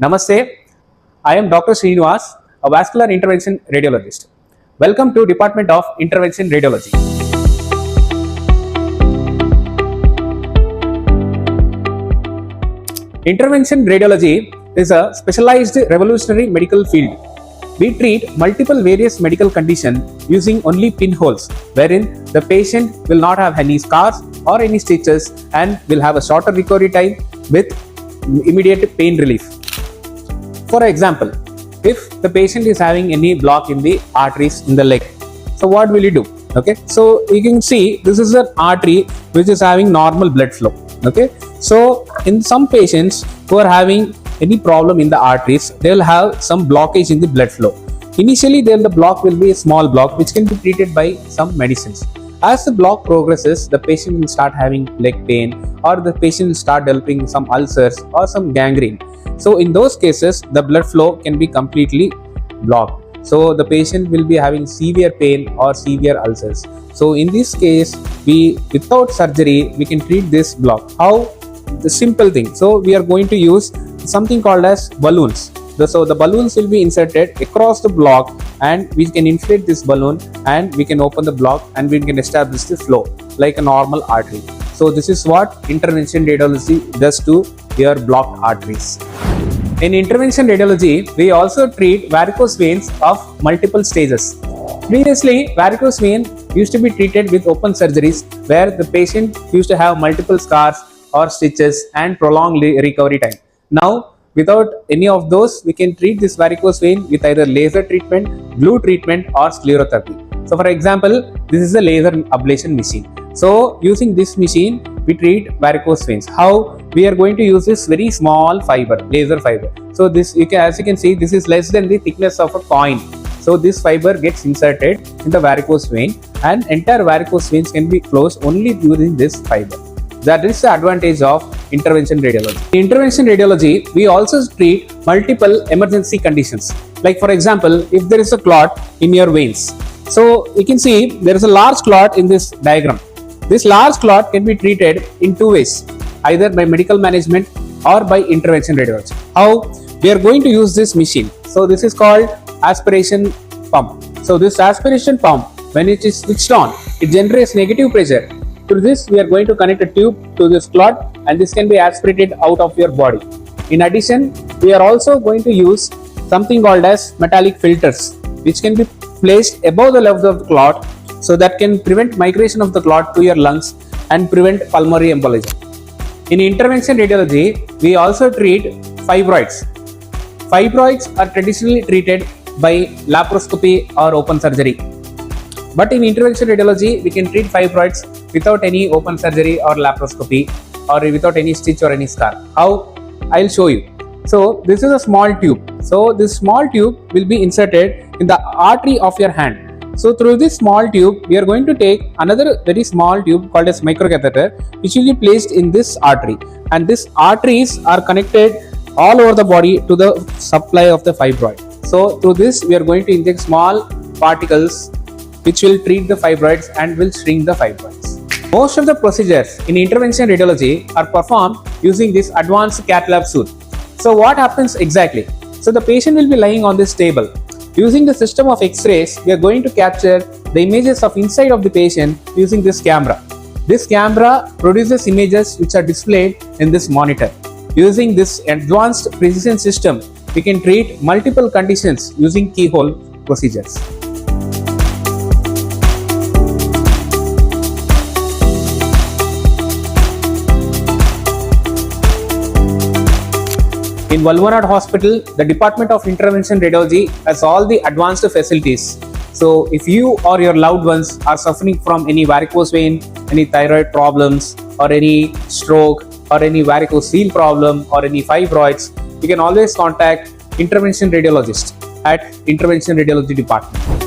Namaste, I am Dr. Srinivas, a vascular intervention radiologist. Welcome to Department of Intervention Radiology. Intervention radiology is a specialized revolutionary medical field. We treat multiple various medical conditions using only pinholes, wherein the patient will not have any scars or any stitches and will have a shorter recovery time with immediate pain relief. For example, if the patient is having any block in the arteries in the leg, so what will you do? Okay, so you can see this is an artery which is having normal blood flow. Okay, so in some patients who are having any problem in the arteries, they will have some blockage in the blood flow. Initially, then the block will be a small block which can be treated by some medicines. As the block progresses, the patient will start having leg pain, or the patient will start developing some ulcers or some gangrene. So in those cases, the blood flow can be completely blocked. So the patient will be having severe pain or severe ulcers. So in this case, without surgery, we can treat this block. How? The simple thing. So we are going to use something called as balloons. So the balloons will be inserted across the block, and we can inflate this balloon and we can open the block and we can establish the flow like a normal artery. So this is what intervention radiology does to your blocked arteries. In intervention radiology, we also treat varicose veins of multiple stages. Previously, varicose vein used to be treated with open surgeries where the patient used to have multiple scars or stitches and prolonged recovery time. Now, without any of those, we can treat this varicose vein with either laser treatment, glue treatment, or sclerotherapy. So for example, this is a laser ablation machine. So using this machine, we treat varicose veins. How? We are going to use this very small fiber, laser fiber. So this, as you can see, this is less than the thickness of a coin. So this fiber gets inserted in the varicose vein, and entire varicose veins can be closed only using this fiber. That is the advantage of intervention radiology. In intervention radiology, we also treat multiple emergency conditions. Like for example, if there is a clot in your veins. So you can see there is a large clot in this diagram. This large clot can be treated in two ways, either by medical management or by intervention radiology. How? We are going to use this machine. So this is called aspiration pump. So this aspiration pump, when it is switched on, it generates negative pressure. Through this, we are going to connect a tube to this clot, and this can be aspirated out of your body. In addition, we are also going to use something called as metallic filters, which can be placed above the level of the clot, so that can prevent migration of the clot to your lungs and prevent pulmonary embolism. In intervention radiology, we also treat fibroids. Fibroids are traditionally treated by laparoscopy or open surgery. But in intervention radiology, we can treat fibroids without any open surgery or laparoscopy, or without any stitch or any scar. How? I'll show you. So this is a small tube. So this small tube will be inserted in the artery of your hand. So through this small tube, we are going to take another very small tube called as microcatheter, which will be placed in this artery. And these arteries are connected all over the body to the supply of the fibroid. So through this, we are going to inject small particles which will treat the fibroids and will shrink the fibroids. Most of the procedures in intervention radiology are performed using this advanced cath lab suite. So what happens exactly? So the patient will be lying on this table. Using the system of X-rays, we are going to capture the images of inside of the patient using this camera. This camera produces images which are displayed in this monitor. Using this advanced precision system, we can treat multiple conditions using keyhole procedures. In Valvanad Hospital, the Department of Intervention Radiology has all the advanced facilities. So if you or your loved ones are suffering from any varicose vein, any thyroid problems, or any stroke, or any varicose vein problem, or any fibroids, you can always contact intervention radiologist at Intervention Radiology Department.